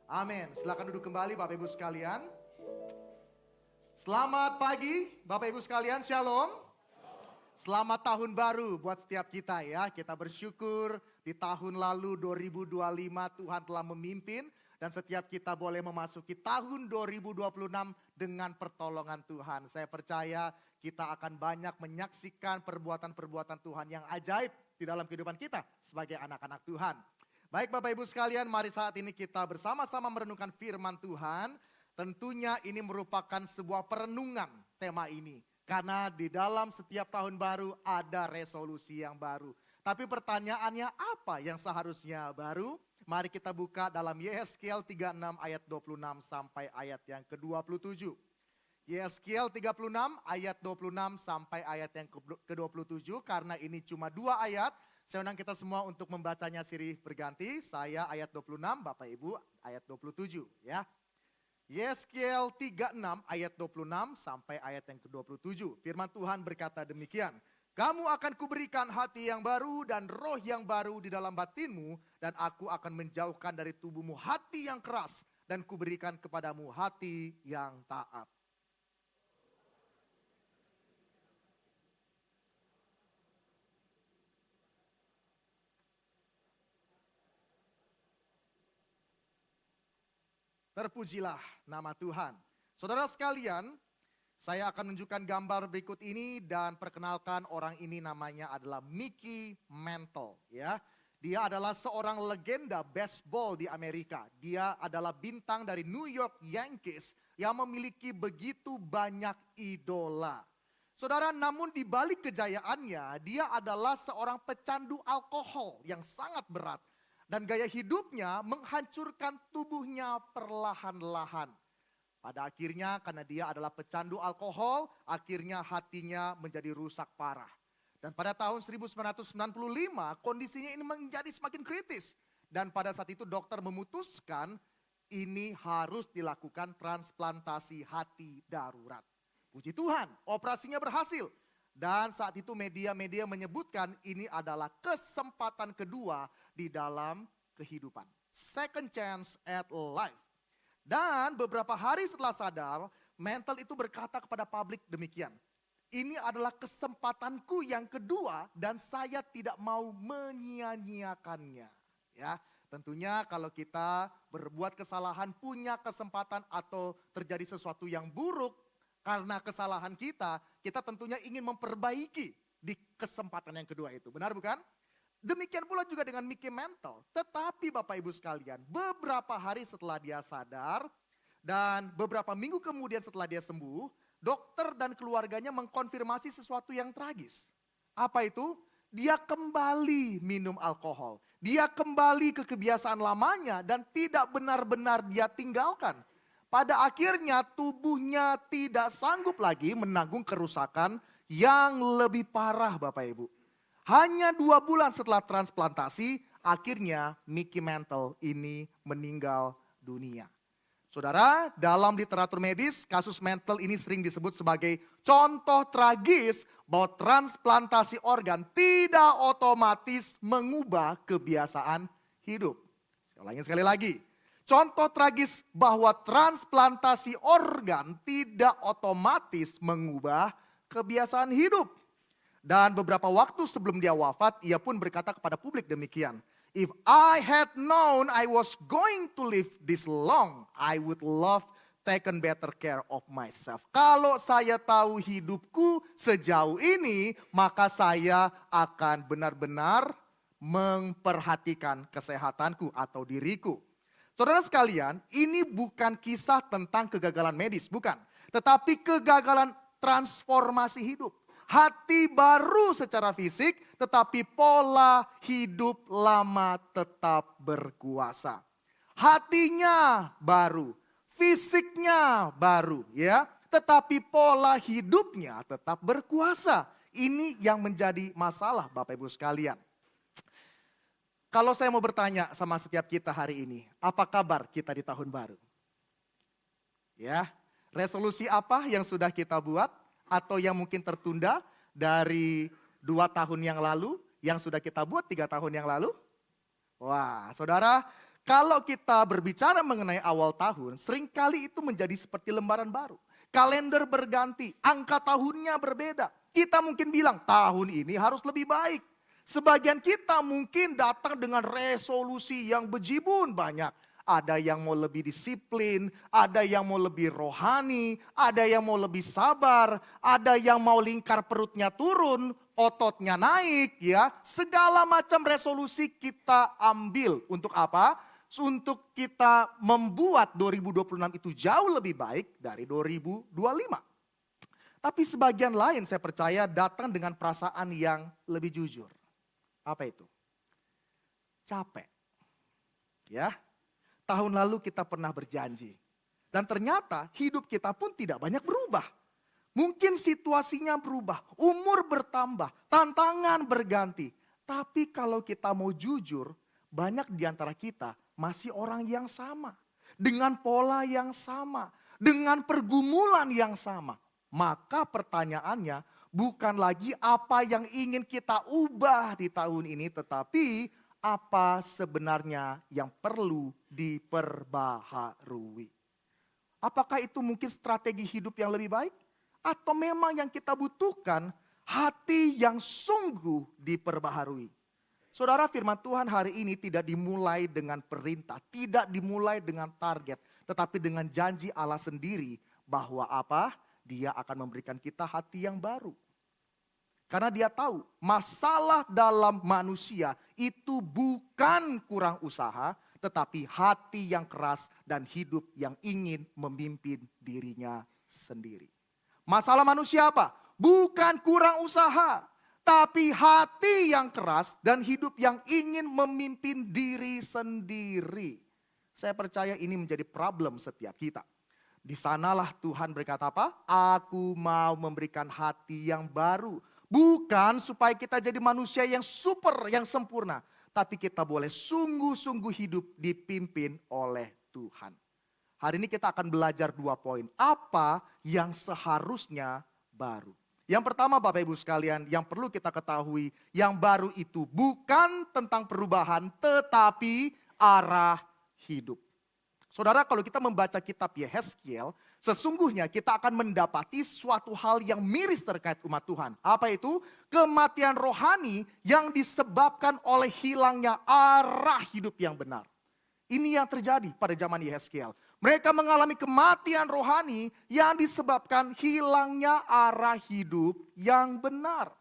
Amin. Silakan duduk kembali Bapak Ibu sekalian. Selamat pagi Bapak Ibu sekalian, Shalom. Selamat tahun baru buat setiap kita ya. Kita bersyukur di tahun lalu 2025 Tuhan telah memimpin. Dan setiap kita boleh memasuki tahun 2026 dengan pertolongan Tuhan. Saya percaya kita akan banyak menyaksikan perbuatan-perbuatan Tuhan yang ajaib di dalam kehidupan kita sebagai anak-anak Tuhan. Baik Bapak Ibu sekalian, mari saat ini kita bersama-sama merenungkan firman Tuhan. Tentunya ini merupakan sebuah perenungan tema ini. Karena di dalam setiap tahun baru ada resolusi yang baru. Tapi pertanyaannya apa yang seharusnya baru? Mari kita buka dalam Yehezkiel 36 ayat 26 sampai ayat yang ke-27. Yehezkiel 36 ayat 26 sampai ayat yang ke-27. Karena ini cuma 2 ayat, saya undang kita semua untuk membacanya sirih berganti. Saya ayat 26, Bapak Ibu ayat 27 ya. Yehezkiel 36 ayat 26 sampai ayat yang ke-27. Firman Tuhan berkata demikian. Kamu akan kuberikan hati yang baru dan roh yang baru di dalam batinmu. Dan aku akan menjauhkan dari tubuhmu hati yang keras. Dan kuberikan kepadamu hati yang taat. Terpujilah nama Tuhan. Saudara sekalian, saya akan menunjukkan gambar berikut ini dan perkenalkan orang ini namanya adalah Mickey Mantle ya. Dia adalah seorang legenda baseball di Amerika. Dia adalah bintang dari New York Yankees yang memiliki begitu banyak idola. Saudara, namun di balik kejayaannya, dia adalah seorang pecandu alkohol yang sangat berat. Dan gaya hidupnya menghancurkan tubuhnya perlahan-lahan. Pada akhirnya karena dia adalah pecandu alkohol, akhirnya hatinya menjadi rusak parah. Dan pada tahun 1995 kondisinya ini menjadi semakin kritis. Dan pada saat itu dokter memutuskan ini harus dilakukan transplantasi hati darurat. Puji Tuhan, operasinya berhasil. Dan saat itu media-media menyebutkan ini adalah kesempatan kedua di dalam kehidupan. Second chance at life. Dan beberapa hari setelah sadar, Mantle itu berkata kepada publik demikian. Ini adalah kesempatanku yang kedua dan saya tidak mau menyia-nyiakannya. Ya, tentunya kalau kita berbuat kesalahan, punya kesempatan atau terjadi sesuatu yang buruk karena kesalahan kita tentunya ingin memperbaiki di kesempatan yang kedua itu. Benar bukan? Demikian pula juga dengan Mickey Mantle. Tetapi Bapak Ibu sekalian, beberapa hari setelah dia sadar dan beberapa minggu kemudian setelah dia sembuh, dokter dan keluarganya mengkonfirmasi sesuatu yang tragis. Apa itu? Dia kembali minum alkohol. Dia kembali ke kebiasaan lamanya dan tidak benar-benar dia tinggalkan. Pada akhirnya tubuhnya tidak sanggup lagi menanggung kerusakan yang lebih parah Bapak Ibu. Hanya 2 bulan setelah transplantasi, akhirnya Mickey Mantle ini meninggal dunia. Saudara, dalam literatur medis, kasus Mantle ini sering disebut sebagai contoh tragis bahwa transplantasi organ tidak otomatis mengubah kebiasaan hidup. Saya ulangi sekali lagi. Contoh tragis bahwa transplantasi organ tidak otomatis mengubah kebiasaan hidup. Dan beberapa waktu sebelum dia wafat, ia pun berkata kepada publik demikian. If I had known I was going to live this long, I would love taken better care of myself. Kalau saya tahu hidupku sejauh ini, maka saya akan benar-benar memperhatikan kesehatanku atau diriku. Saudara sekalian, ini bukan kisah tentang kegagalan medis, bukan. Tetapi kegagalan transformasi hidup. Hati baru secara fisik, tetapi pola hidup lama tetap berkuasa. Hatinya baru, fisiknya baru ya, tetapi pola hidupnya tetap berkuasa. Ini yang menjadi masalah Bapak Ibu sekalian. Kalau saya mau bertanya sama setiap kita hari ini, apa kabar kita di tahun baru? Ya, resolusi apa yang sudah kita buat? Atau yang mungkin tertunda dari 2 tahun yang lalu, yang sudah kita buat 3 tahun yang lalu? Wah, saudara, Kalau kita berbicara mengenai awal tahun, seringkali itu menjadi seperti lembaran baru. Kalender berganti, angka tahunnya berbeda. Kita mungkin bilang tahun ini harus lebih baik. Sebagian kita mungkin datang dengan resolusi yang bejibun banyak. Ada yang mau lebih disiplin, ada yang mau lebih rohani, ada yang mau lebih sabar, ada yang mau lingkar perutnya turun, ototnya naik ya. Segala macam resolusi kita ambil untuk apa? Untuk kita membuat 2026 itu jauh lebih baik dari 2025. Tapi sebagian lain saya percaya datang dengan perasaan yang lebih jujur. Apa itu? Capek. Ya. Tahun lalu kita pernah berjanji. Dan ternyata hidup kita pun tidak banyak berubah. Mungkin situasinya berubah, umur bertambah, tantangan berganti. Tapi kalau kita mau jujur, banyak di antara kita masih orang yang sama. Dengan pola yang sama, dengan pergumulan yang sama. Maka pertanyaannya bukan lagi apa yang ingin kita ubah di tahun ini, tetapi apa sebenarnya yang perlu diperbaharui. Apakah itu mungkin strategi hidup yang lebih baik? Atau memang yang kita butuhkan hati yang sungguh diperbaharui. Saudara, firman Tuhan hari ini tidak dimulai dengan perintah, tidak dimulai dengan target, tetapi dengan janji Allah sendiri bahwa apa? Dia akan memberikan kita hati yang baru. Karena dia tahu masalah dalam manusia itu bukan kurang usaha, tetapi hati yang keras dan hidup yang ingin memimpin dirinya sendiri. Masalah manusia apa? Bukan kurang usaha, tapi hati yang keras dan hidup yang ingin memimpin diri sendiri. Saya percaya ini menjadi problem setiap kita. Di sanalah Tuhan berkata apa? Aku mau memberikan hati yang baru. Bukan supaya kita jadi manusia yang super, yang sempurna. Tapi kita boleh sungguh-sungguh hidup dipimpin oleh Tuhan. Hari ini kita akan belajar 2 poin. Apa yang seharusnya baru. Yang pertama Bapak Ibu sekalian, yang perlu kita ketahui. Yang baru itu bukan tentang perubahan, tetapi arah hidup. Saudara, kalau kita membaca kitab Yehezkiel, sesungguhnya kita akan mendapati suatu hal yang miris terkait umat Tuhan. Apa itu? Kematian rohani yang disebabkan oleh hilangnya arah hidup yang benar. Ini yang terjadi pada zaman Yehezkiel. Mereka mengalami kematian rohani yang disebabkan hilangnya arah hidup yang benar.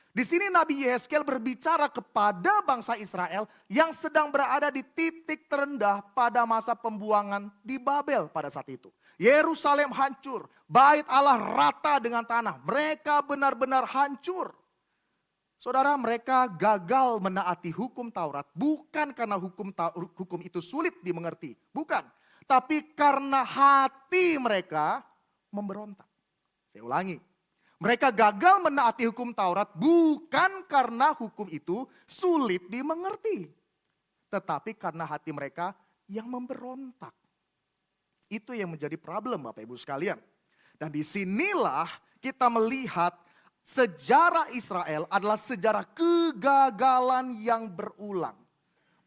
Di sini Nabi Yehezkiel berbicara kepada bangsa Israel yang sedang berada di titik terendah pada masa pembuangan di Babel pada saat itu. Yerusalem hancur, bait Allah rata dengan tanah. Mereka benar-benar hancur. Saudara, mereka gagal menaati hukum Taurat bukan karena hukum itu sulit dimengerti, bukan. Tapi karena hati mereka memberontak. Saya ulangi. Mereka gagal menaati hukum Taurat bukan karena hukum itu sulit dimengerti. Tetapi karena hati mereka yang memberontak. Itu yang menjadi problem Bapak Ibu sekalian. Dan disinilah kita melihat sejarah Israel adalah sejarah kegagalan yang berulang.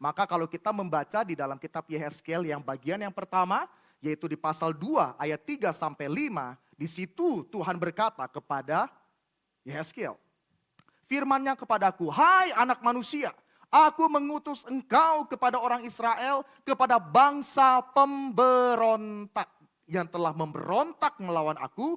Maka kalau kita membaca di dalam kitab Yehezkiel yang bagian yang pertama, yaitu di pasal 2 ayat 3 sampai 5, di situ Tuhan berkata kepada Yehezkiel, firman-Nya kepadaku, hai anak manusia, aku mengutus engkau kepada orang Israel, kepada bangsa pemberontak yang telah memberontak melawan aku.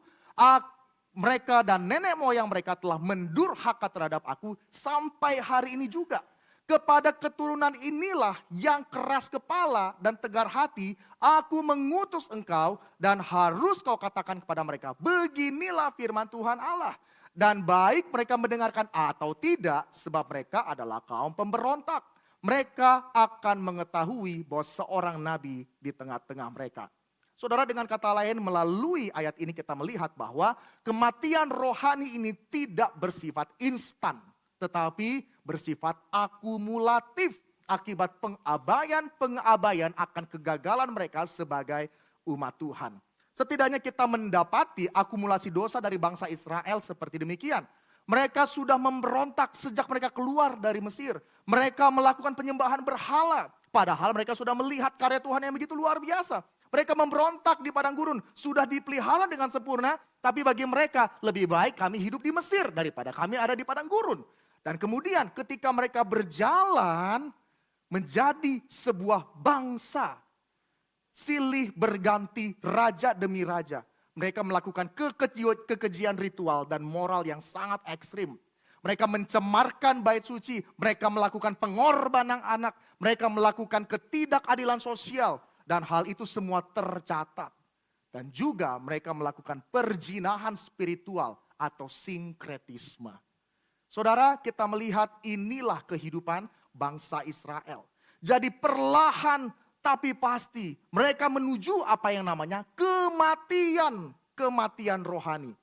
Mereka dan nenek moyang mereka telah mendurhaka terhadap aku sampai hari ini juga. Kepada keturunan inilah yang keras kepala dan tegar hati, aku mengutus engkau dan harus kau katakan kepada mereka, beginilah firman Tuhan Allah. Dan baik mereka mendengarkan atau tidak, sebab mereka adalah kaum pemberontak. Mereka akan mengetahui bahwa seorang nabi di tengah-tengah mereka. Saudara, dengan kata lain melalui ayat ini kita melihat bahwa kematian rohani ini tidak bersifat instan. Tetapi bersifat akumulatif akibat pengabaian akan kegagalan mereka sebagai umat Tuhan. Setidaknya kita mendapati akumulasi dosa dari bangsa Israel seperti demikian. Mereka sudah memberontak sejak mereka keluar dari Mesir. Mereka melakukan penyembahan berhala. Padahal mereka sudah melihat karya Tuhan yang begitu luar biasa. Mereka memberontak di padang gurun, sudah dipelihara dengan sempurna, tapi bagi mereka lebih baik kami hidup di Mesir daripada kami ada di padang gurun. Dan kemudian ketika mereka berjalan menjadi sebuah bangsa, silih berganti raja demi raja. Mereka melakukan kekejian ritual dan moral yang sangat ekstrim. Mereka mencemarkan bait suci, mereka melakukan pengorbanan anak, mereka melakukan ketidakadilan sosial. Dan hal itu semua tercatat. Dan juga mereka melakukan perzinahan spiritual atau sinkretisme. Saudara, kita melihat inilah kehidupan bangsa Israel. Jadi perlahan tapi pasti mereka menuju apa yang namanya kematian rohani.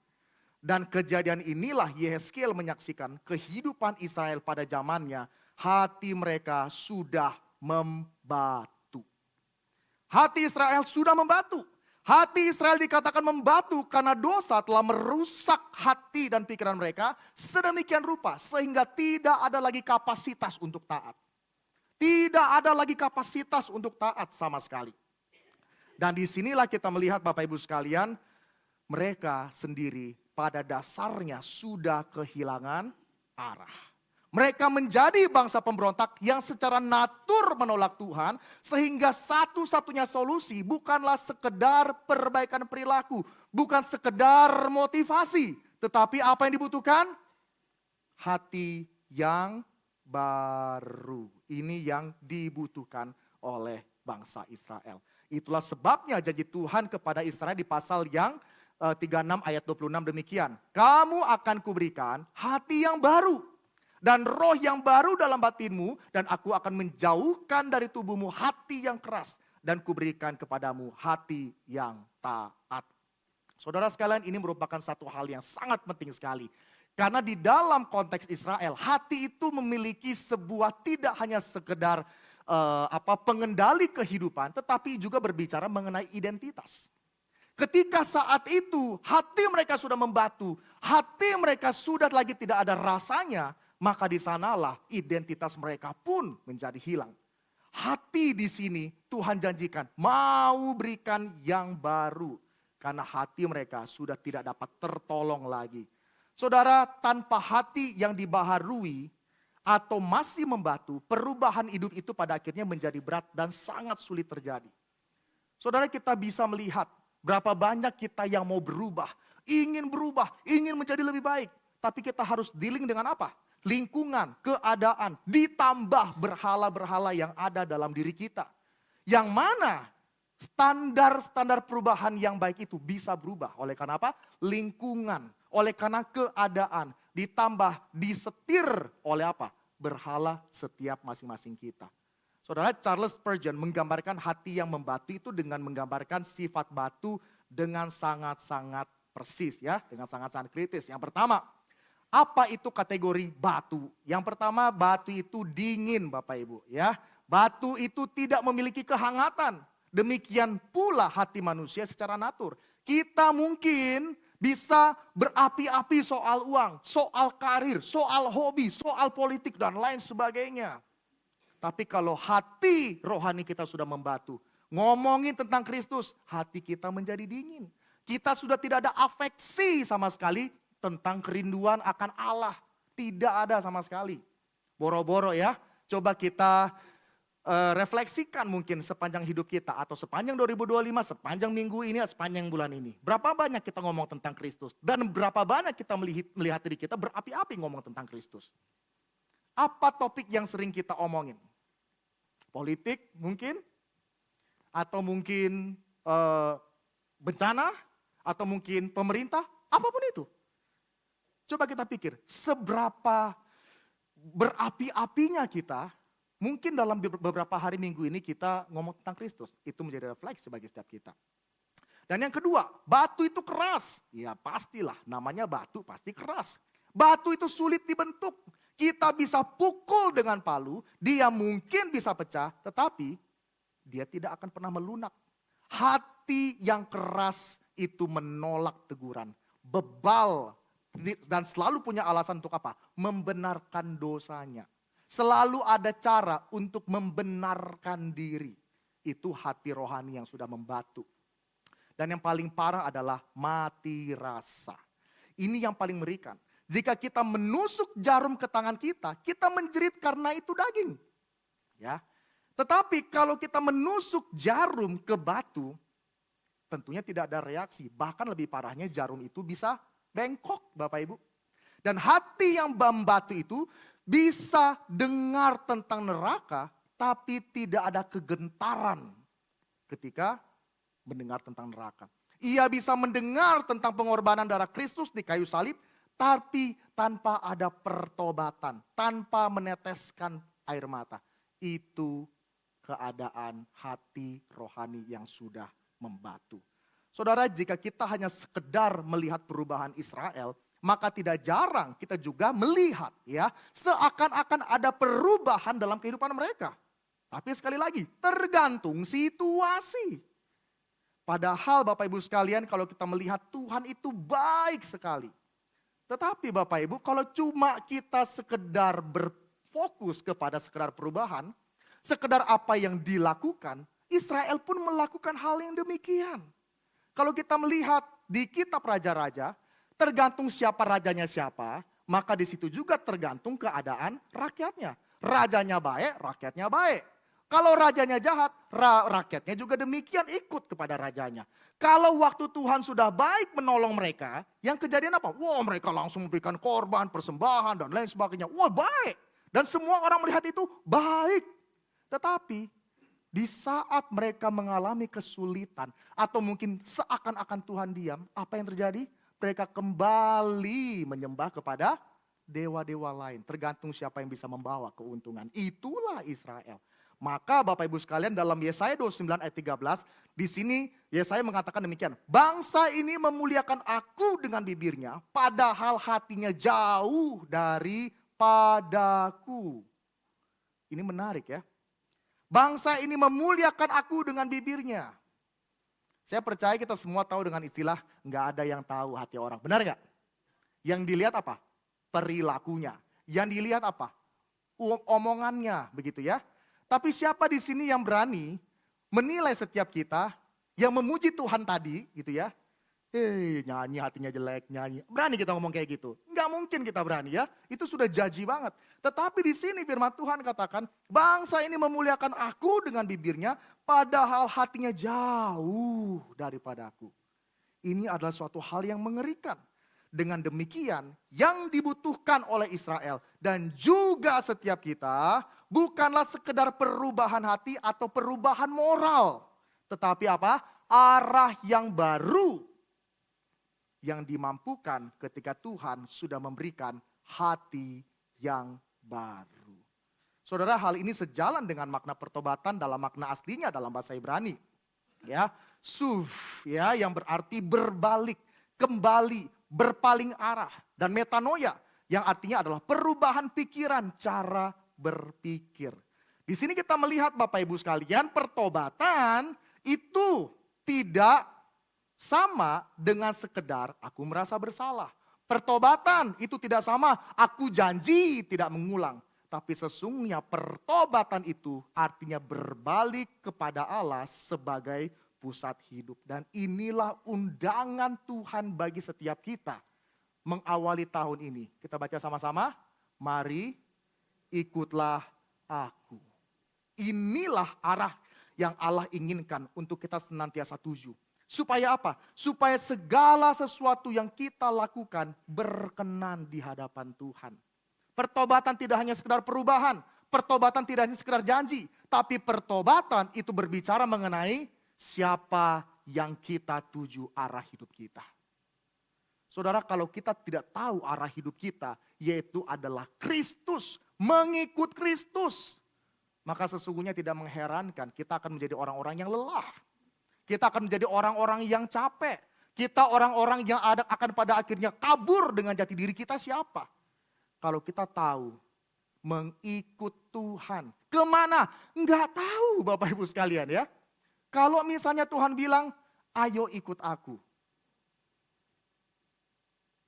Dan kejadian inilah Yehezkiel menyaksikan kehidupan Israel pada zamannya. Hati mereka sudah membatu. Hati Israel sudah membatu. Hati Israel dikatakan membatu karena dosa telah merusak hati dan pikiran mereka sedemikian rupa sehingga tidak ada lagi kapasitas untuk taat. Tidak ada lagi kapasitas untuk taat sama sekali. Dan disinilah kita melihat Bapak Ibu sekalian, mereka sendiri pada dasarnya sudah kehilangan arah. Mereka menjadi bangsa pemberontak yang secara natur menolak Tuhan. Sehingga satu-satunya solusi bukanlah sekedar perbaikan perilaku. Bukan sekedar motivasi. Tetapi apa yang dibutuhkan? Hati yang baru. Ini yang dibutuhkan oleh bangsa Israel. Itulah sebabnya janji Tuhan kepada Israel di pasal yang 36 ayat 26 demikian. Kamu akan kuberikan hati yang baru. Dan roh yang baru dalam batinmu. Dan aku akan menjauhkan dari tubuhmu hati yang keras. Dan kuberikan kepadamu hati yang taat. Saudara sekalian, ini merupakan satu hal yang sangat penting sekali. Karena di dalam konteks Israel, hati itu memiliki sebuah tidak hanya sekedar pengendali kehidupan. Tetapi juga berbicara mengenai identitas. Ketika saat itu hati mereka sudah membatu. Hati mereka sudah lagi tidak ada rasanya. Maka di sanalah identitas mereka pun menjadi hilang. Hati di sini Tuhan janjikan mau berikan yang baru. Karena hati mereka sudah tidak dapat tertolong lagi. Saudara, tanpa hati yang dibaharui atau masih membatu, perubahan hidup itu pada akhirnya menjadi berat dan sangat sulit terjadi. Saudara, kita bisa melihat berapa banyak kita yang mau berubah, ingin menjadi lebih baik. Tapi kita harus dealing dengan apa? Lingkungan, keadaan, ditambah berhala-berhala yang ada dalam diri kita. Yang mana standar perubahan yang baik itu bisa berubah. Oleh karena apa? Lingkungan, oleh karena keadaan, ditambah disetir oleh apa? Berhala setiap masing-masing kita. Saudara, Charles Spurgeon menggambarkan hati yang membatu itu dengan menggambarkan sifat batu dengan sangat-sangat persis ya. Dengan sangat-sangat kritis. Yang pertama, apa itu kategori batu? Yang pertama, batu itu dingin Bapak Ibu ya. Batu itu tidak memiliki kehangatan. Demikian pula hati manusia secara natur. Kita mungkin bisa berapi-api soal uang, soal karir, soal hobi, soal politik dan lain sebagainya. Tapi kalau hati rohani kita sudah membatu, ngomongin tentang Kristus, hati kita menjadi dingin. Kita sudah tidak ada afeksi sama sekali tentang kerinduan akan Allah. Tidak ada sama sekali. Boro-boro ya. Coba kita refleksikan mungkin sepanjang hidup kita. Atau sepanjang 2025, sepanjang minggu ini, sepanjang bulan ini. Berapa banyak kita ngomong tentang Kristus. Dan berapa banyak kita melihat diri kita berapi-api ngomong tentang Kristus. Apa topik yang sering kita omongin? Politik mungkin? Atau mungkin bencana? Atau mungkin pemerintah? Apapun itu. Coba kita pikir, seberapa berapi-apinya kita, mungkin dalam beberapa hari minggu ini kita ngomong tentang Kristus. Itu menjadi refleksi bagi setiap kita. Dan yang kedua, batu itu keras. Ya pastilah, namanya batu pasti keras. Batu itu sulit dibentuk. Kita bisa pukul dengan palu, dia mungkin bisa pecah, tetapi dia tidak akan pernah melunak. Hati yang keras itu menolak teguran, bebal, dan selalu punya alasan untuk apa? Membenarkan dosanya. Selalu ada cara untuk membenarkan diri. Itu hati rohani yang sudah membatu. Dan yang paling parah adalah mati rasa. Ini yang paling mengerikan. Jika kita menusuk jarum ke tangan kita, kita menjerit karena itu daging. Ya. Tetapi kalau kita menusuk jarum ke batu, tentunya tidak ada reaksi. Bahkan lebih parahnya jarum itu bisa bengkok, Bapak Ibu. Dan hati yang membatu itu bisa dengar tentang neraka, tapi tidak ada kegentaran ketika mendengar tentang neraka. Ia bisa mendengar tentang pengorbanan darah Kristus di kayu salib, tapi tanpa ada pertobatan, tanpa meneteskan air mata. Itu keadaan hati rohani yang sudah membatu. Saudara, jika kita hanya sekedar melihat perubahan Israel, maka tidak jarang kita juga melihat ya, seakan-akan ada perubahan dalam kehidupan mereka. Tapi sekali lagi, tergantung situasi. Padahal Bapak Ibu sekalian, kalau kita melihat Tuhan itu baik sekali. Tetapi Bapak Ibu, kalau cuma kita sekedar berfokus kepada sekedar perubahan, sekedar apa yang dilakukan, Israel pun melakukan hal yang demikian. Kalau kita melihat di kitab raja-raja, tergantung siapa rajanya siapa, maka di situ juga tergantung keadaan rakyatnya. Rajanya baik, rakyatnya baik. Kalau rajanya jahat, rakyatnya juga demikian ikut kepada rajanya. Kalau waktu Tuhan sudah baik menolong mereka, yang kejadian apa? Wah, mereka langsung memberikan korban, persembahan, dan lain sebagainya. Wah, baik. Dan semua orang melihat itu baik. Tetapi di saat mereka mengalami kesulitan, atau mungkin seakan-akan Tuhan diam, apa yang terjadi? Mereka kembali menyembah kepada dewa-dewa lain. Tergantung siapa yang bisa membawa keuntungan. Itulah Israel. Maka Bapak Ibu sekalian, dalam Yesaya 29 ayat 13, di sini Yesaya mengatakan demikian. Bangsa ini memuliakan aku dengan bibirnya, padahal hatinya jauh daripadaku. Ini menarik ya. Bangsa ini memuliakan aku dengan bibirnya. Saya percaya kita semua tahu dengan istilah nggak ada yang tahu hati orang. Benar nggak? Yang dilihat apa? Perilakunya. Yang dilihat apa? Omongannya, begitu ya. Tapi siapa di sini yang berani menilai setiap kita yang memuji Tuhan tadi, gitu ya? Nyanyi hatinya jelek, nyanyi. Berani kita ngomong kayak gitu? Nggak mungkin kita berani ya. Itu sudah jaji banget. Tetapi di sini firman Tuhan katakan, bangsa ini memuliakan aku dengan bibirnya, padahal hatinya jauh daripadaku. Ini adalah suatu hal yang mengerikan. Dengan demikian, yang dibutuhkan oleh Israel dan juga setiap kita bukanlah sekedar perubahan hati atau perubahan moral. Tetapi apa? Arah yang baru yang dimampukan ketika Tuhan sudah memberikan hati yang baru. Saudara, hal ini sejalan dengan makna pertobatan dalam makna aslinya dalam bahasa Ibrani. Ya, suv ya, yang berarti berbalik, kembali, berpaling arah, dan metanoia yang artinya adalah perubahan pikiran, cara berpikir. Di sini kita melihat Bapak Ibu sekalian, pertobatan itu tidak sama dengan sekedar aku merasa bersalah. Pertobatan itu tidak sama aku janji tidak mengulang. Tapi sesungguhnya pertobatan itu artinya berbalik kepada Allah sebagai pusat hidup. Dan inilah undangan Tuhan bagi setiap kita mengawali tahun ini. Kita baca sama-sama. Mari ikutlah aku. Inilah arah yang Allah inginkan untuk kita senantiasa tuju. Supaya apa? Supaya segala sesuatu yang kita lakukan berkenan di hadapan Tuhan. Pertobatan tidak hanya sekedar perubahan. Pertobatan tidak hanya sekedar janji. Tapi pertobatan itu berbicara mengenai siapa yang kita tuju arah hidup kita. Saudara, kalau kita tidak tahu arah hidup kita, yaitu adalah Kristus, mengikut Kristus, maka sesungguhnya tidak mengherankan kita akan menjadi orang-orang yang lelah. Kita akan menjadi orang-orang yang capek. Kita orang-orang yang akan pada akhirnya kabur dengan jati diri kita siapa. Kalau kita tahu mengikut Tuhan. Kemana? Enggak tahu Bapak Ibu sekalian ya. Kalau misalnya Tuhan bilang, ayo ikut aku.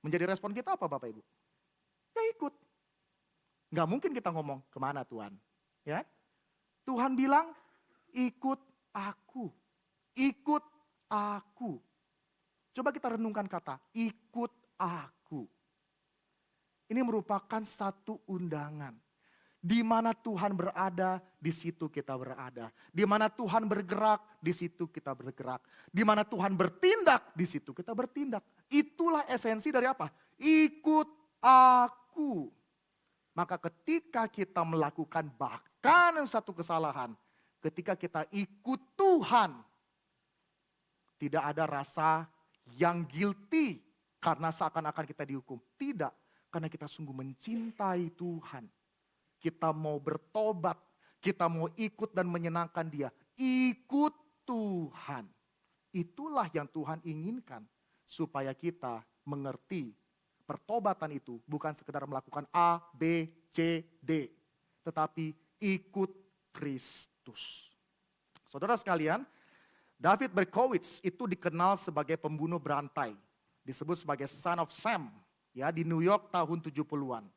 Menjadi respon kita apa Bapak Ibu? Ya ikut. Nggak mungkin kita ngomong, kemana Tuhan? Ya, Tuhan bilang, ikut aku. Ikut aku. Coba kita renungkan kata, ikut aku. Ini merupakan satu undangan. Di mana Tuhan berada, di situ kita berada. Di mana Tuhan bergerak, di situ kita bergerak. Di mana Tuhan bertindak, di situ kita bertindak. Itulah esensi dari apa? Ikut aku. Maka ketika kita melakukan bahkan satu kesalahan, ketika kita ikut Tuhan, tidak ada rasa yang guilty karena seakan-akan kita dihukum. Tidak, karena kita sungguh mencintai Tuhan. Kita mau bertobat, kita mau ikut dan menyenangkan Dia. Ikut Tuhan. Itulah yang Tuhan inginkan supaya kita mengerti pertobatan itu bukan sekedar melakukan A, B, C, D. Tetapi ikut Kristus. Saudara sekalian, David Berkowitz itu dikenal sebagai pembunuh berantai. Disebut sebagai Son of Sam ya, di New York tahun 70-an.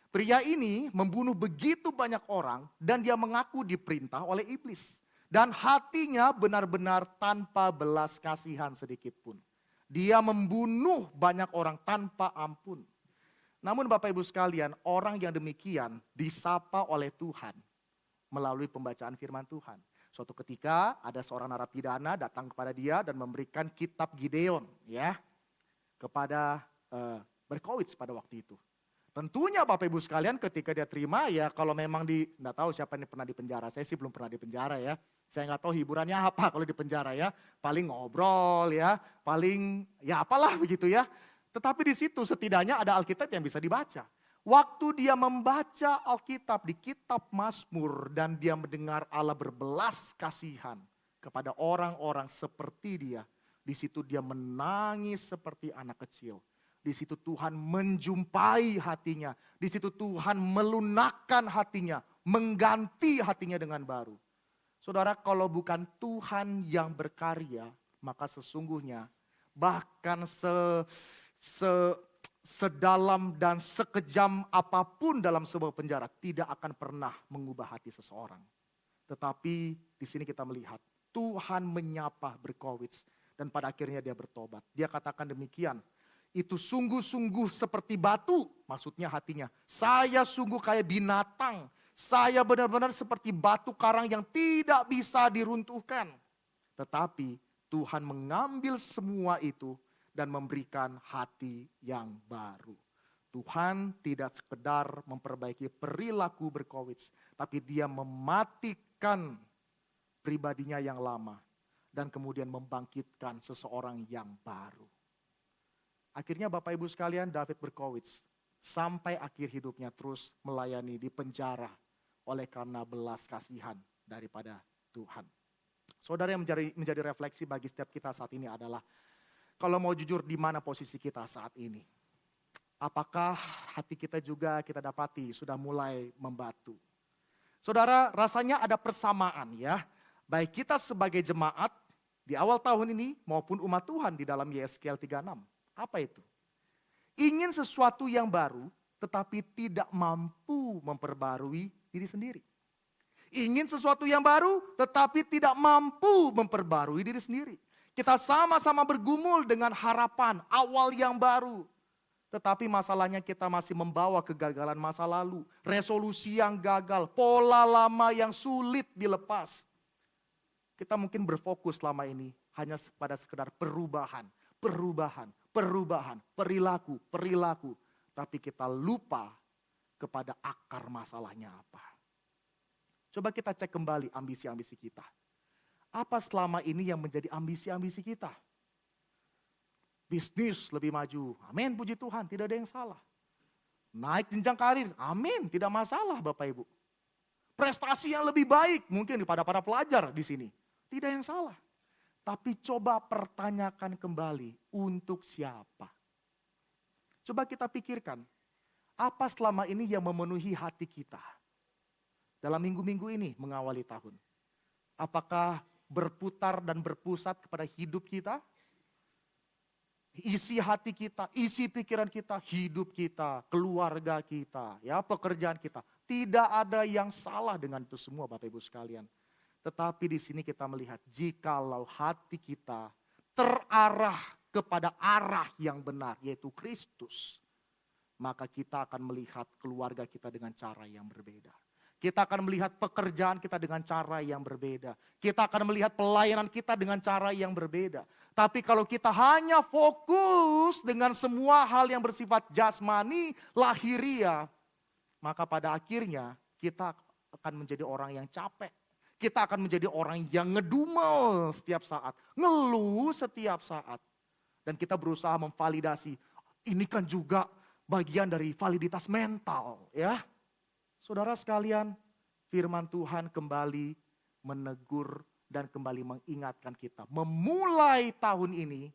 Pria ini membunuh begitu banyak orang dan dia mengaku diperintah oleh iblis. Dan hatinya benar-benar tanpa belas kasihan sedikit pun. Dia membunuh banyak orang tanpa ampun. Namun Bapak Ibu sekalian, orang yang demikian disapa oleh Tuhan melalui pembacaan firman Tuhan. Suatu ketika ada seorang narapidana datang kepada dia dan memberikan kitab Gideon ya kepada Berkowitz pada waktu itu. Tentunya Bapak Ibu sekalian ketika dia terima ya kalau memang enggak tahu siapa yang pernah di penjara. Saya sih belum pernah di penjara ya. Saya nggak tahu hiburannya apa kalau di penjara ya. Paling ngobrol ya, paling ya apalah begitu ya. Tetapi di situ setidaknya ada Alkitab yang bisa dibaca. Waktu dia membaca Alkitab di kitab Mazmur dan dia mendengar Allah berbelas kasihan kepada orang-orang seperti dia. Di situ dia menangis seperti anak kecil. Di situ Tuhan menjumpai hatinya. Di situ Tuhan melunakkan hatinya, mengganti hatinya dengan baru. Saudara, kalau bukan Tuhan yang berkarya, maka sesungguhnya bahkan sedalam dan sekejam apapun dalam sebuah penjara tidak akan pernah mengubah hati seseorang. Tetapi di sini kita melihat Tuhan menyapa Berkowitz dan pada akhirnya dia bertobat. Dia katakan demikian, itu sungguh-sungguh seperti batu, maksudnya hatinya. Saya sungguh kayak binatang. Saya benar-benar seperti batu karang yang tidak bisa diruntuhkan. Tetapi Tuhan mengambil semua itu dan memberikan hati yang baru. Tuhan tidak sekedar memperbaiki perilaku Berkowitz, tapi dia mematikan pribadinya yang lama dan kemudian membangkitkan seseorang yang baru. Akhirnya Bapak Ibu sekalian, David Berkowitz sampai akhir hidupnya terus melayani di penjara oleh karena belas kasihan daripada Tuhan. Saudara, yang menjadi refleksi bagi setiap kita saat ini adalah, kalau mau jujur di mana posisi kita saat ini? Apakah hati kita juga kita dapati sudah mulai membatu? Saudara, rasanya ada persamaan ya. Baik kita sebagai jemaat di awal tahun ini maupun umat Tuhan di dalam Yeskel 36. Apa itu? Ingin sesuatu yang baru tetapi tidak mampu memperbarui diri sendiri. Ingin sesuatu yang baru tetapi tidak mampu memperbarui diri sendiri. Kita sama-sama bergumul dengan harapan awal yang baru. Tetapi masalahnya kita masih membawa kegagalan masa lalu. Resolusi yang gagal, pola lama yang sulit dilepas. Kita mungkin berfokus selama ini hanya pada sekedar perubahan, perilaku. Tapi kita lupa kepada akar masalahnya apa. Coba kita cek kembali ambisi-ambisi kita. Apa selama ini yang menjadi ambisi-ambisi kita? Bisnis lebih maju, amin, puji Tuhan, tidak ada yang salah. Naik jenjang karir, amin, tidak masalah Bapak Ibu. Prestasi yang lebih baik mungkin daripada para pelajar di sini, tidak yang salah. Tapi coba pertanyakan kembali, untuk siapa? Coba kita pikirkan, apa selama ini yang memenuhi hati kita? Dalam minggu-minggu ini mengawali tahun. Apakah berputar dan berpusat kepada hidup kita? isi hati kita, isi pikiran kita, hidup kita, keluarga kita, ya, pekerjaan kita. Tidak ada yang salah dengan itu semua Bapak Ibu sekalian. Tetapi di sini kita melihat jikalau hati kita terarah kepada arah yang benar, yaitu Kristus, maka kita akan melihat keluarga kita dengan cara yang berbeda. Kita akan melihat pekerjaan kita dengan cara yang berbeda. Kita akan melihat pelayanan kita dengan cara yang berbeda. Tapi kalau kita hanya fokus dengan semua hal yang bersifat jasmani, lahiriah, maka pada akhirnya kita akan menjadi orang yang capek. Kita akan menjadi orang yang ngedumel setiap saat, ngeluh setiap saat. Dan kita berusaha memvalidasi, ini kan juga bagian dari validitas mental, ya. Saudara sekalian, firman Tuhan kembali menegur dan kembali mengingatkan kita. Memulai tahun ini,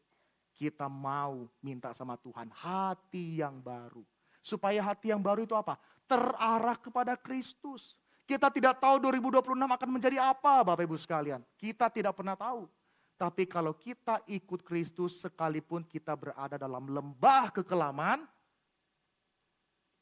kita mau minta sama Tuhan hati yang baru. Supaya hati yang baru itu apa? Terarah kepada Kristus. Kita tidak tahu 2026 akan menjadi apa Bapak Ibu sekalian. Kita tidak pernah tahu. Tapi kalau kita ikut Kristus sekalipun kita berada dalam lembah kekelaman,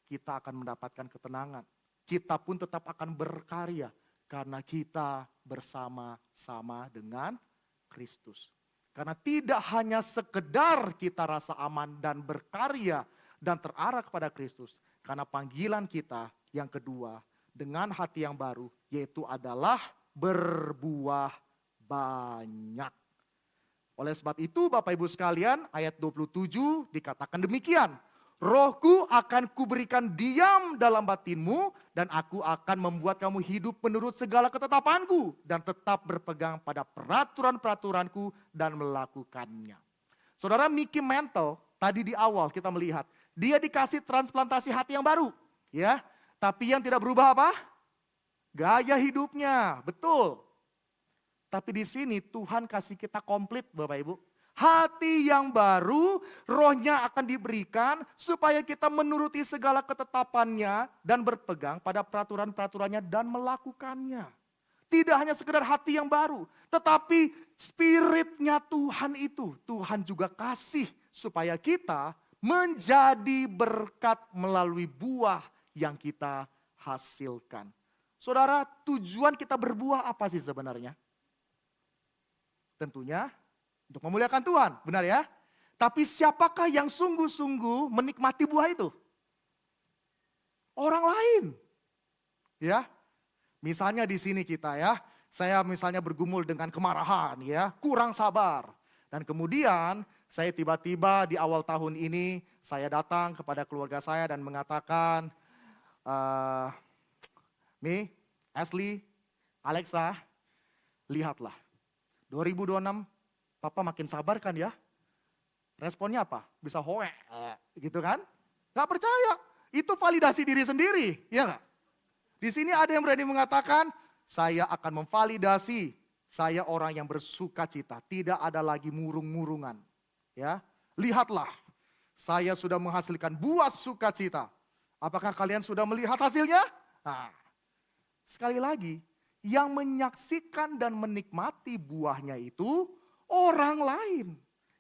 kita akan mendapatkan ketenangan. Kita pun tetap akan berkarya karena kita bersama-sama dengan Kristus. Karena tidak hanya sekedar kita rasa aman dan berkarya dan terarah kepada Kristus. Karena panggilan kita yang kedua dengan hati yang baru, yaitu adalah berbuah banyak. Oleh sebab itu Bapak Ibu sekalian, ayat 27 dikatakan demikian. Rohku akan kuberikan diam dalam batinmu dan aku akan membuat kamu hidup menurut segala ketetapanku dan tetap berpegang pada peraturan-peraturanku dan melakukannya. Saudara, Mickey Mantle tadi di awal kita melihat, dia dikasih transplantasi hati yang baru, ya. Tapi yang tidak berubah apa? Gaya hidupnya, betul. Tapi di sini Tuhan kasih kita komplit Bapak Ibu. Hati yang baru, rohnya akan diberikan supaya kita menuruti segala ketetapannya dan berpegang pada peraturan-peraturannya dan melakukannya. Tidak hanya sekedar hati yang baru, tetapi spiritnya Tuhan itu, Tuhan juga kasih supaya kita menjadi berkat melalui buah yang kita hasilkan. Saudara, tujuan kita berbuah apa sih sebenarnya? Tentunya untuk memuliakan Tuhan, benar ya? Tapi siapakah yang sungguh-sungguh menikmati buah itu? Orang lain. Ya. Misalnya di sini kita ya, saya misalnya bergumul dengan kemarahan ya, kurang sabar. Dan kemudian saya tiba-tiba di awal tahun ini saya datang kepada keluarga saya dan mengatakan, Mi, Ashley, Alexa, lihatlah 2026 Papa makin sabar kan ya? Responnya apa? Bisa hoe, gitu kan? Gak percaya, itu validasi diri sendiri, ya gak? Di sini ada yang berani mengatakan, saya akan memvalidasi, saya orang yang bersuka cita, tidak ada lagi murung-murungan. Ya, lihatlah, saya sudah menghasilkan buah sukacita. Apakah kalian sudah melihat hasilnya? Nah, sekali lagi, yang menyaksikan dan menikmati buahnya itu orang lain.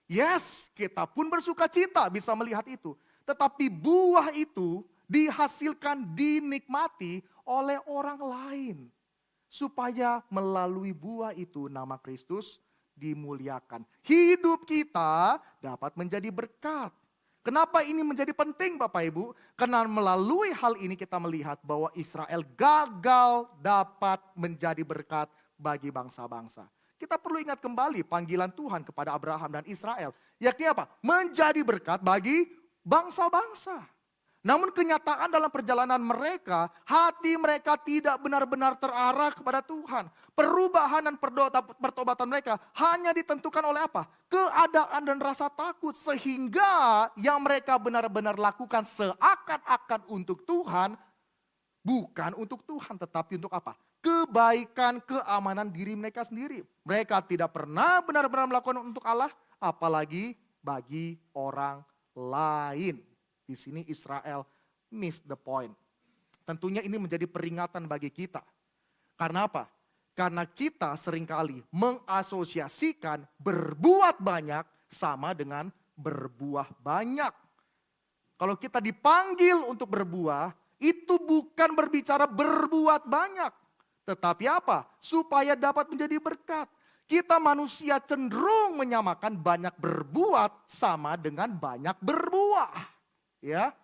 Yes, kita pun bersuka cita bisa melihat itu. Tetapi buah itu dihasilkan, dinikmati oleh orang lain. Supaya melalui buah itu nama Kristus dimuliakan. Hidup kita dapat menjadi berkat. Kenapa ini menjadi penting Bapak Ibu? Karena melalui hal ini kita melihat bahwa Israel gagal dapat menjadi berkat bagi bangsa-bangsa. Kita perlu ingat kembali panggilan Tuhan kepada Abraham dan Israel. Yakni apa? Menjadi berkat bagi bangsa-bangsa. Namun kenyataan dalam perjalanan mereka, hati mereka tidak benar-benar terarah kepada Tuhan. Perubahan dan pertobatan mereka hanya ditentukan oleh apa? Keadaan dan rasa takut. Sehingga yang mereka benar-benar lakukan seakan-akan untuk Tuhan, bukan untuk Tuhan tetapi untuk apa? Kebaikan, keamanan diri mereka sendiri. Mereka tidak pernah benar-benar melakukan untuk Allah, apalagi bagi orang lain. Di sini Israel miss the point. Tentunya ini menjadi peringatan bagi kita. Karena apa? Karena kita seringkali mengasosiasikan berbuat banyak sama dengan berbuah banyak. Kalau kita dipanggil untuk berbuah, itu bukan berbicara berbuat banyak. Tetapi apa? Supaya dapat menjadi berkat. Kita manusia cenderung menyamakan banyak berbuat sama dengan banyak berbuah. Ya.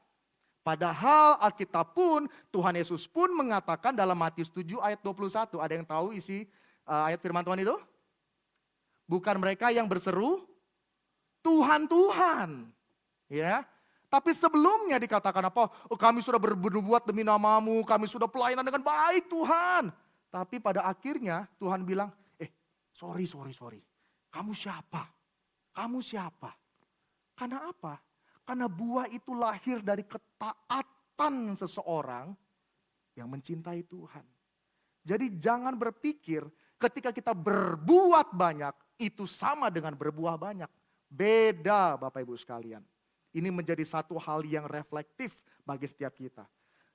Padahal Alkitab pun, Tuhan Yesus pun mengatakan dalam Matius 7 ayat 21. Ada yang tahu isi ayat firman Tuhan itu? Bukan mereka yang berseru, Tuhan, Tuhan. Ya. Tapi sebelumnya dikatakan apa? Oh, kami sudah berbuat demi namamu, kami sudah pelayanan dengan baik Tuhan. Tapi pada akhirnya Tuhan bilang, sorry. Kamu siapa? Kamu siapa? Karena apa? Karena buah itu lahir dari ketaatan seseorang yang mencintai Tuhan. Jadi jangan berpikir ketika kita berbuat banyak, itu sama dengan berbuah banyak. Beda Bapak Ibu sekalian. Ini menjadi satu hal yang reflektif bagi setiap kita.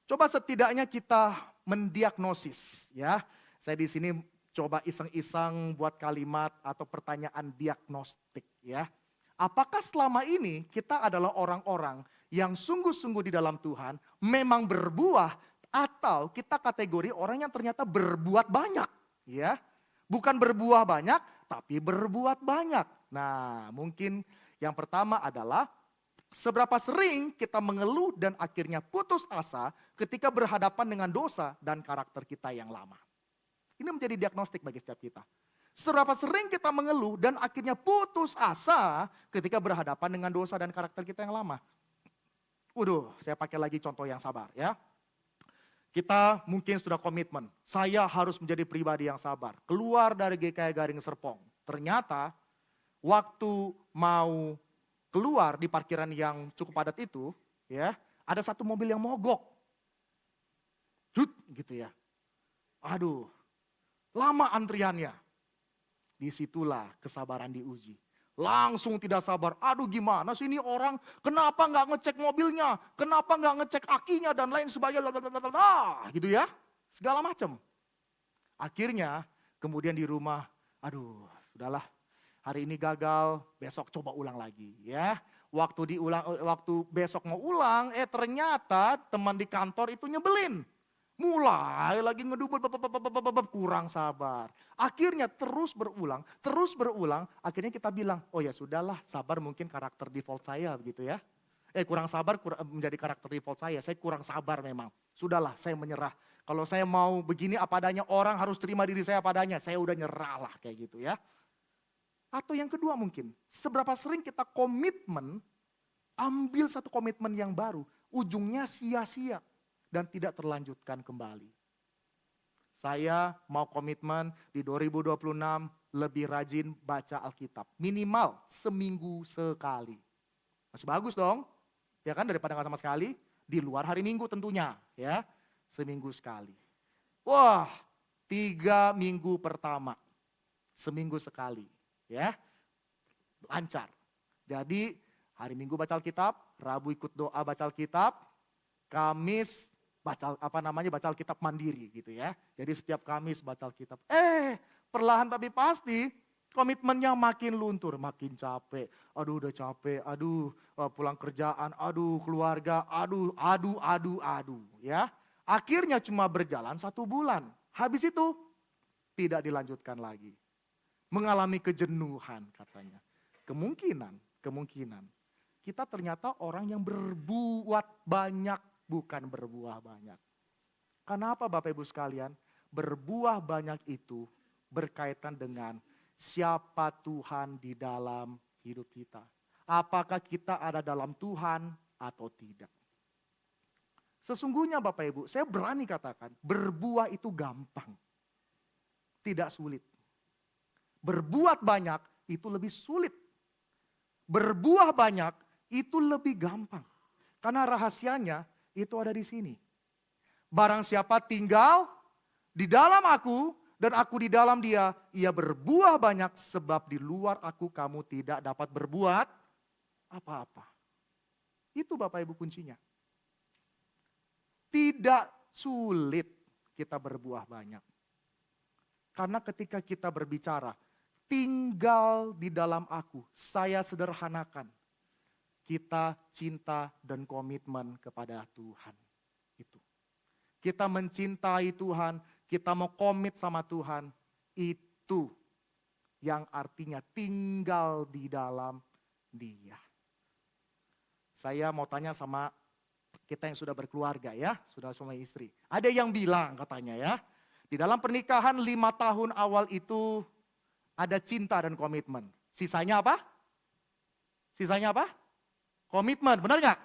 Coba setidaknya kita mendiagnosis ya. Saya di sini coba iseng-iseng buat kalimat atau pertanyaan diagnostik ya. Apakah selama ini kita adalah orang-orang yang sungguh-sungguh di dalam Tuhan memang berbuah atau kita kategori orang yang ternyata berbuat banyak ya. Bukan berbuah banyak tapi berbuat banyak. Nah, mungkin yang pertama adalah seberapa sering kita mengeluh dan akhirnya putus asa ketika berhadapan dengan dosa dan karakter kita yang lama. Ini menjadi diagnostik bagi setiap kita. Seberapa sering kita mengeluh dan akhirnya putus asa ketika berhadapan dengan dosa dan karakter kita yang lama. Saya pakai lagi contoh yang sabar ya. Kita mungkin sudah komitmen, saya harus menjadi pribadi yang sabar. Keluar dari GKI Garing Serpong. Ternyata waktu mau keluar di parkiran yang cukup padat itu, ya, ada satu mobil yang mogok. Gitu ya. Lama antriannya. Disitulah kesabaran diuji. Langsung tidak sabar. Gimana sih ini orang? Kenapa nggak ngecek mobilnya? Kenapa nggak ngecek akinya dan lain sebagainya? Gitu ya. Segala macam. Akhirnya kemudian di rumah, sudahlah. Hari ini gagal, besok coba ulang lagi ya. Waktu besok mau ulang, ternyata teman di kantor itu nyebelin. Mulai lagi ngedumel, kurang sabar. Akhirnya terus berulang. Akhirnya kita bilang, oh ya sudahlah, sabar mungkin karakter default saya begitu ya. Kurang sabar menjadi karakter default saya kurang sabar memang. Sudahlah, saya menyerah. Kalau saya mau begini apa adanya, orang harus terima diri saya apa adanya. Saya udah nyerah lah kayak gitu ya. Atau yang kedua mungkin, seberapa sering kita komitmen, ambil satu komitmen yang baru, ujungnya sia-sia. Dan tidak terlanjutkan kembali. Saya mau komitmen di 2026 lebih rajin baca Alkitab. Minimal seminggu sekali. Masih bagus dong. Ya kan, daripada gak sama sekali. Di luar hari Minggu tentunya. Ya, seminggu sekali. 3 minggu pertama. Seminggu sekali. Ya, lancar. Jadi hari Minggu baca Alkitab. Rabu ikut doa baca Alkitab. Kamis baca Alkitab mandiri gitu ya. Jadi setiap Kamis baca Alkitab. Perlahan tapi pasti komitmennya makin luntur, makin capek. Udah capek, pulang kerjaan, keluarga, ya. Akhirnya cuma berjalan 1 bulan. Habis itu tidak dilanjutkan lagi. Mengalami kejenuhan katanya. Kemungkinan kita ternyata orang yang berbuat banyak, bukan berbuah banyak. Kenapa Bapak Ibu sekalian? Berbuah banyak itu berkaitan dengan siapa Tuhan di dalam hidup kita. Apakah kita ada dalam Tuhan atau tidak. Sesungguhnya Bapak Ibu, saya berani katakan berbuah itu gampang. Tidak sulit. Berbuat banyak itu lebih sulit. Berbuah banyak itu lebih gampang. Karena rahasianya itu ada di sini. Barang siapa tinggal di dalam aku dan aku di dalam dia, ia berbuah banyak sebab di luar aku kamu tidak dapat berbuat apa-apa. Itu Bapak Ibu kuncinya. Tidak sulit kita berbuah banyak. Karena ketika kita berbicara, tinggal di dalam aku, saya sederhanakan. kita cinta dan komitmen kepada Tuhan. Itu. Kita mencintai Tuhan, kita mau komit sama Tuhan. Itu yang artinya tinggal di dalam Dia. Saya mau tanya sama kita yang sudah berkeluarga ya, sudah suami istri. Ada yang bilang katanya ya, di dalam pernikahan 5 tahun awal itu ada cinta dan komitmen. Sisanya apa? Sisanya apa? Komitmen, benar nggak?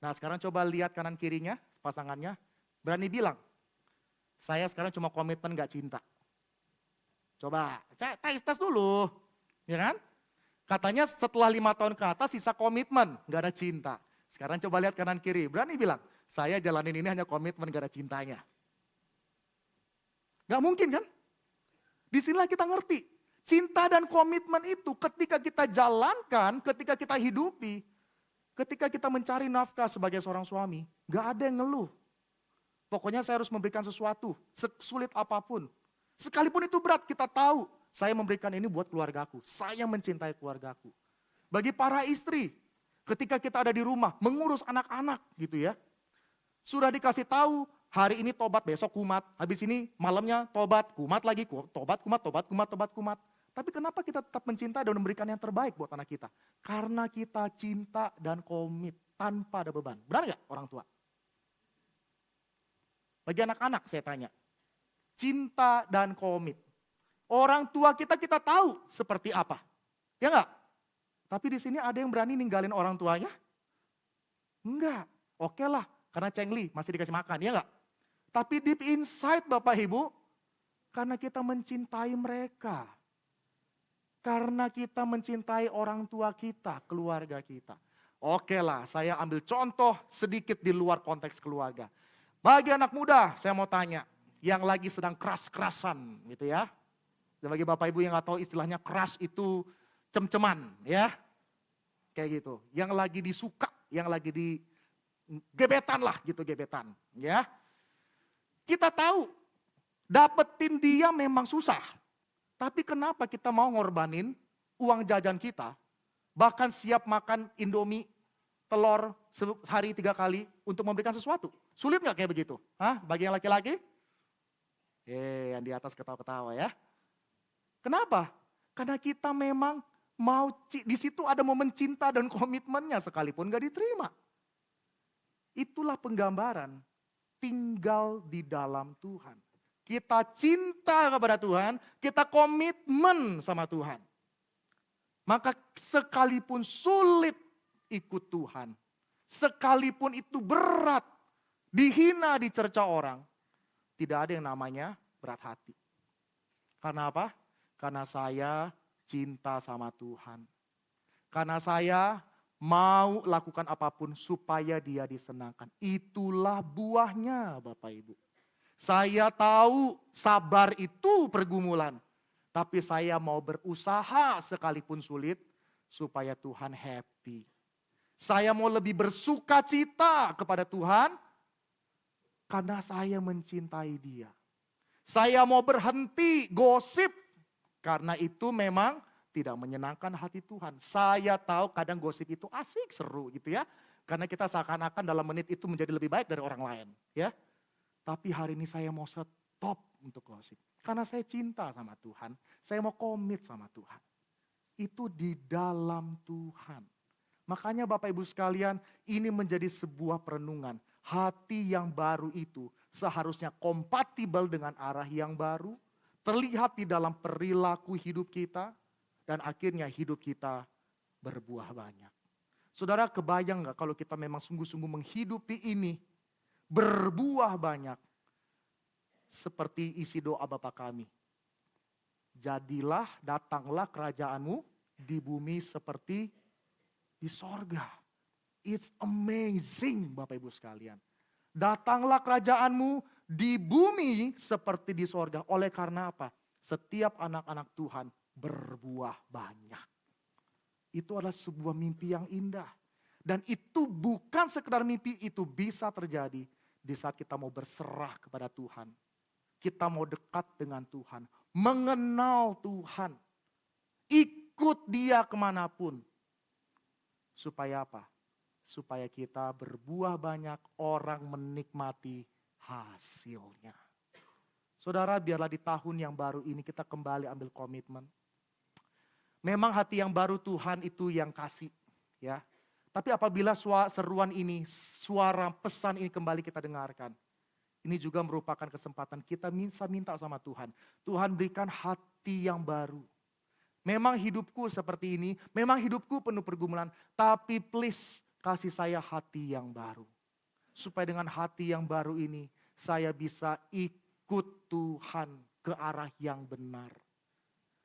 Nah sekarang coba lihat kanan kirinya, pasangannya. Berani bilang, saya sekarang cuma komitmen gak cinta. Coba, tes dulu. Ya kan? Katanya setelah 5 tahun ke atas sisa komitmen, gak ada cinta. Sekarang coba lihat kanan kiri, berani bilang, saya jalanin ini hanya komitmen gak ada cintanya. Gak mungkin kan? Disinilah kita ngerti. Cinta dan komitmen itu ketika kita jalankan, ketika kita hidupi, ketika kita mencari nafkah sebagai seorang suami, gak ada yang ngeluh. Pokoknya saya harus memberikan sesuatu, sesulit apapun. Sekalipun itu berat, kita tahu saya memberikan ini buat keluargaku. Saya mencintai keluargaku. Bagi para istri, ketika kita ada di rumah, mengurus anak-anak gitu ya. Sudah dikasih tahu, hari ini tobat, besok kumat. Habis ini malamnya tobat, kumat lagi, tobat, kumat. Tapi kenapa kita tetap mencintai dan memberikan yang terbaik buat anak kita? Karena kita cinta dan komit tanpa ada beban. Benar nggak orang tua? Bagi anak-anak saya tanya, cinta dan komit. Orang tua kita tahu seperti apa, ya nggak? Tapi di sini ada yang berani ninggalin orang tuanya? Enggak, oke lah, karena cengli masih dikasih makan, ya nggak? Tapi deep inside Bapak Ibu, karena kita mencintai mereka. Karena kita mencintai orang tua kita, keluarga kita. Oke lah, saya ambil contoh sedikit di luar konteks keluarga. Bagi anak muda, saya mau tanya, yang lagi sedang keras-kerasan gitu ya. Dan bagi Bapak Ibu yang gak tahu istilahnya keras itu cem-ceman ya. Kayak gitu, yang lagi disuka, yang lagi di gebetan lah gitu, gebetan ya. Kita tahu, dapetin dia memang susah. Tapi kenapa kita mau ngorbanin uang jajan kita, bahkan siap makan Indomie, telur sehari 3 kali untuk memberikan sesuatu? Sulit gak kayak begitu? Hah? Bagi yang laki-laki? Yang di atas ketawa-ketawa ya. Kenapa? Karena kita memang mau, di situ ada momen cinta dan komitmennya sekalipun gak diterima. Itulah penggambaran tinggal di dalam Tuhan. Kita cinta kepada Tuhan, kita komitmen sama Tuhan. Maka sekalipun sulit ikut Tuhan, sekalipun itu berat, dihina, dicerca orang, tidak ada yang namanya berat hati. Karena apa? Karena saya cinta sama Tuhan. Karena saya mau lakukan apapun supaya dia disenangkan. Itulah buahnya Bapak Ibu. Saya tahu sabar itu pergumulan. Tapi saya mau berusaha sekalipun sulit supaya Tuhan happy. Saya mau lebih bersuka cita kepada Tuhan karena saya mencintai Dia. Saya mau berhenti gosip karena itu memang tidak menyenangkan hati Tuhan. Saya tahu kadang gosip itu asik, seru gitu ya. Karena kita seakan-akan dalam menit itu menjadi lebih baik dari orang lain ya. Tapi hari ini saya mau stop untuk gosip. Karena saya cinta sama Tuhan. Saya mau komit sama Tuhan. Itu di dalam Tuhan. Makanya Bapak Ibu sekalian, ini menjadi sebuah perenungan. Hati yang baru itu seharusnya kompatibel dengan arah yang baru. Terlihat di dalam perilaku hidup kita. Dan akhirnya hidup kita berbuah banyak. Saudara, kebayang gak kalau kita memang sungguh-sungguh menghidupi ini, berbuah banyak. Seperti isi doa Bapa kami. Jadilah, datanglah kerajaanmu di bumi seperti di sorga. It's amazing Bapak Ibu sekalian. Datanglah kerajaanmu di bumi seperti di sorga. Oleh karena apa? Setiap anak-anak Tuhan berbuah banyak. Itu adalah sebuah mimpi yang indah. Dan itu bukan sekedar mimpi, itu bisa terjadi di saat kita mau berserah kepada Tuhan. Kita mau dekat dengan Tuhan. Mengenal Tuhan. Ikut Dia kemanapun. Supaya apa? supaya kita berbuah banyak, orang menikmati hasilnya. Saudara, biarlah di tahun yang baru ini kita kembali ambil komitmen. Memang hati yang baru Tuhan itu yang kasih, ya. Tapi apabila seruan ini, suara pesan ini kembali kita dengarkan, ini juga merupakan kesempatan kita minta sama Tuhan. Tuhan berikan hati yang baru. Memang hidupku seperti ini, memang hidupku penuh pergumulan, tapi please kasih saya hati yang baru. Supaya dengan hati yang baru ini, saya bisa ikut Tuhan ke arah yang benar.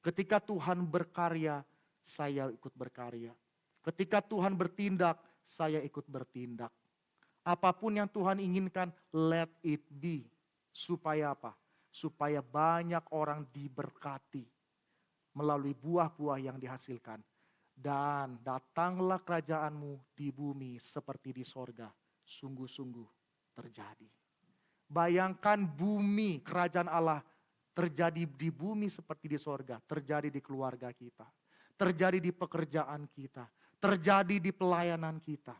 Ketika Tuhan berkarya, saya ikut berkarya. Ketika Tuhan bertindak, saya ikut bertindak. Apapun yang Tuhan inginkan, let it be. Supaya apa? Supaya banyak orang diberkati melalui buah-buah yang dihasilkan. Dan datanglah kerajaanmu di bumi seperti di sorga. Sungguh-sungguh terjadi. Bayangkan bumi kerajaan Allah terjadi di bumi seperti di sorga. Terjadi di keluarga kita. Terjadi di pekerjaan kita. Terjadi di pelayanan kita.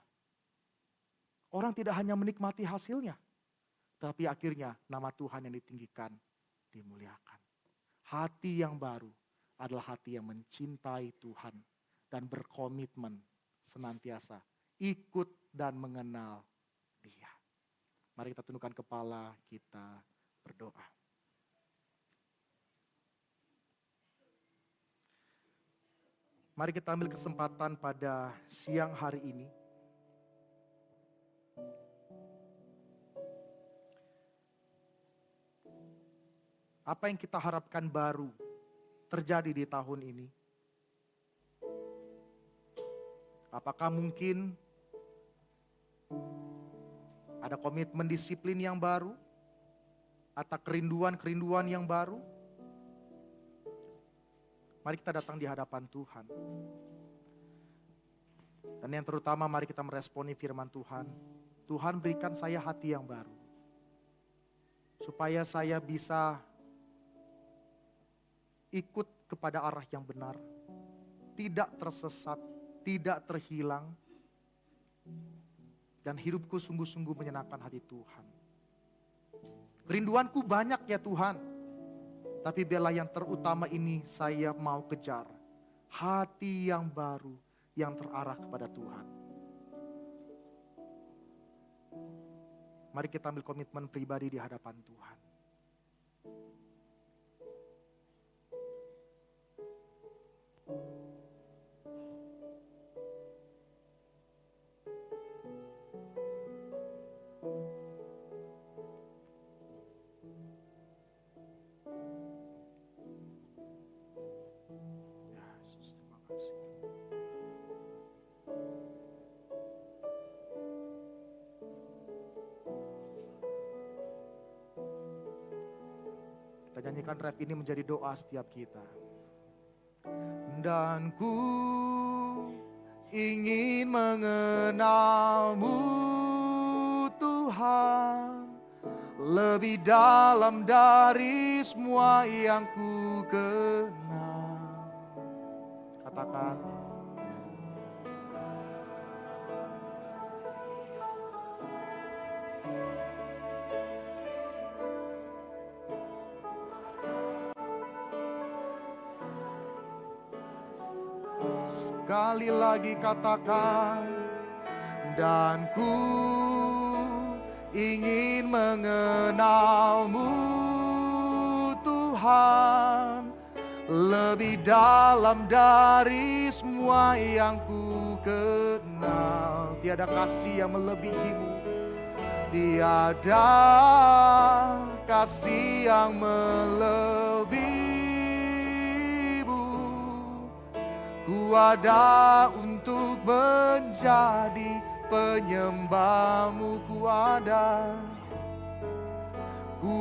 Orang tidak hanya menikmati hasilnya. Tapi akhirnya nama Tuhan yang ditinggikan, dimuliakan. Hati yang baru adalah hati yang mencintai Tuhan. Dan berkomitmen senantiasa ikut dan mengenal Dia. Mari kita tundukkan kepala, kita berdoa. Mari kita ambil kesempatan pada siang hari ini. Apa yang kita harapkan baru terjadi di tahun ini? Apakah mungkin ada komitmen disiplin yang baru? Atau kerinduan-kerinduan yang baru? Mari kita datang di hadapan Tuhan. Dan yang terutama mari kita meresponi firman Tuhan. Tuhan berikan saya hati yang baru. Supaya saya bisa ikut kepada arah yang benar. Tidak tersesat, tidak terhilang. Dan hidupku sungguh-sungguh menyenangkan hati Tuhan. Kerinduanku banyak ya Tuhan. Tapi biarlah yang terutama ini saya mau kejar. Hati yang baru yang terarah kepada Tuhan. Mari kita ambil komitmen pribadi di hadapan Tuhan. Kita nyanyikan ref ini menjadi doa setiap kita. Dan ku ingin mengenalmu Tuhan, lebih dalam dari semua yang ku kenal. Katakan. Sekali lagi katakan, dan ku ingin mengenalmu Tuhan, lebih dalam dari semua yang ku kenal. Tiada kasih yang melebihimu, tiada kasih yang melebihimu. Ku ada untuk menjadi penyembahmu, ku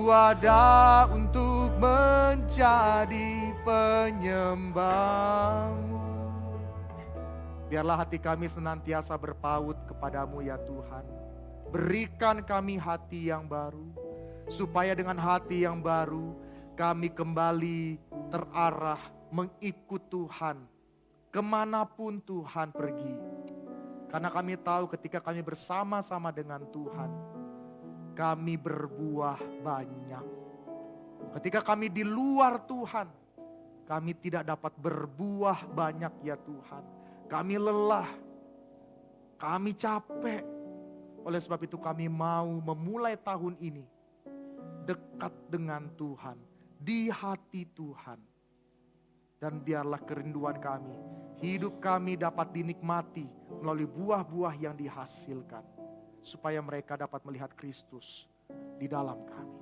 ada untuk menjadi penyembahmu. Biarlah hati kami senantiasa berpaut kepadamu ya Tuhan. Berikan kami hati yang baru, supaya dengan hati yang baru kami kembali terarah mengikut Tuhan kemanapun Tuhan pergi. Karena kami tahu ketika kami bersama-sama dengan Tuhan, kami berbuah banyak. Ketika kami di luar Tuhan, kami tidak dapat berbuah banyak ya Tuhan. Kami lelah, kami capek. Oleh sebab itu kami mau memulai tahun ini dekat dengan Tuhan, di hati Tuhan. Dan biarlah kerinduan kami, hidup kami dapat dinikmati melalui buah-buah yang dihasilkan. Supaya mereka dapat melihat Kristus di dalam kami.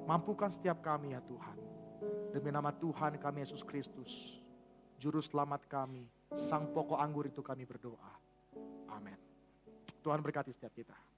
Mampukan setiap kami ya Tuhan. Demi nama Tuhan kami Yesus Kristus, Juru Selamat kami, Sang Pokok Anggur itu kami berdoa. Amin. Tuhan berkati setiap kita.